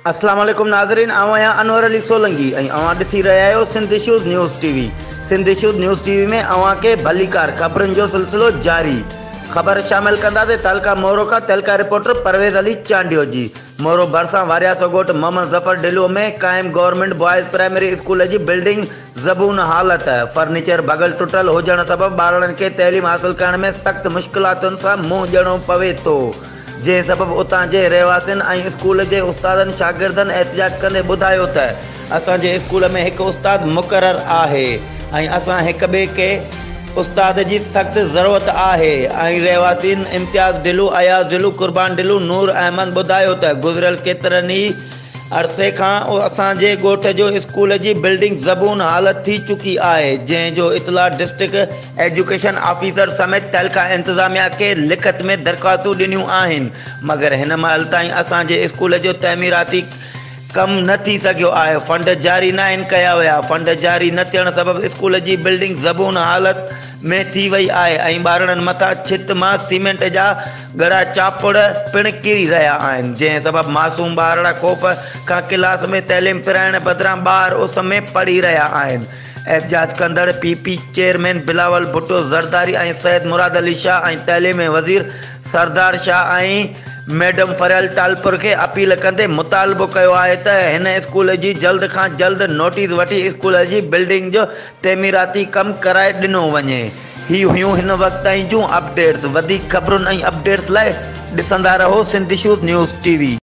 अस्सलाम वालेकुम नाज़रीन, आवां अनवर अली सोलंकी ऐं अवां ॾिसी रहिया आहियो Sindh issues news TV. Sindh issues news TV में अवां खे भलीकार ख़बरुनि जो सिलसिलो जारी। ख़बर शामिल कंदासीं तालका मोरो खां तालका रिपोर्टर परवेज़ अली चांडियो जी। मोरो भरिसां वारिया सोगोट मोहम्मद ज़फ़र डिलो में क़ाइम गवर्नमेंट बॉयज़ प्राइमरी स्कूल की बिल्डिंग ज़बून हालत फर्नीचर भगल टुटल हुजण सबब ॿारनि खे तइलीम हासिल करण में सख्त मुश्किलातुनि सां मुंहुं ॾियणो पवे थो, जे सबब उतां जे रहवासियुनि ऐं स्कूल के उस्तादनि शागिर्दनि एहतजाज कंदे ॿुधायो त असांजे स्कूल में एक उस्ताद मुक़रर आहे ऐं असां हिक ॿिए के उस्ताद जी सख्त ज़रूरत आहे। ऐं रहवासियुनि इम्तियाज़ डिलू, अयाज़ डिलू, कुर्बान डिलू, नूर अहमद ॿुधायो त गुज़िरियल केतिरनि ई अरसे खां असांजे ॻोठ जो स्कूल की बिल्डिंग ज़बून हालत थी चुकी है, जंहिंजो इतला डिस्ट्रिक्ट एजुकेशन ऑफिसर समेत तहलका इंतजामिया के लिखत में दरख़्वास्तूं ॾिनियूं आहिनि, मगर हिन महिल ताईं असांजे स्कूल जो तमीराती कम न थी सघियो आहे। फंड जारी न आहिनि कया विया। फंड जारी न थियण सबब स्कूल की बिल्डिंग ज़बून हालत में थी वई आहे ऐं ॿारनि मथां छित मां सीमेंट जा गड़ा चापड़ पिण किरी रहिया आहिनि, जंहिं सबब मासूम ॿार खौफ़ खां क्लास में तइलीम पिराइण बदिरां ॿार उस में पढ़ी रहिया आहिनि। एहतजाज कंदड़ पीपी चेयरमैन बिलावल भुट्टो ज़रदारी ऐं सैयद मुराद अली शाह ऐं तइलीम वज़ीर सरदार शाह ऐं मैडम फरियल टालपुर के अपील कंदे मुतालबो कयो आहे त हिन स्कूल जी जल्द खां जल्द नोटिस वठी स्कूल की बिल्डिंग जो तमीराती कम कराए ॾिनो वञे। ही हुयूं हिन वक्त ताईं जूं अपडेट्स। वधीक ख़बरुनि ऐं अपडेट्स लाइ ॾिसंदा रहो सिंध इशूज़ न्यूज़ टीवी।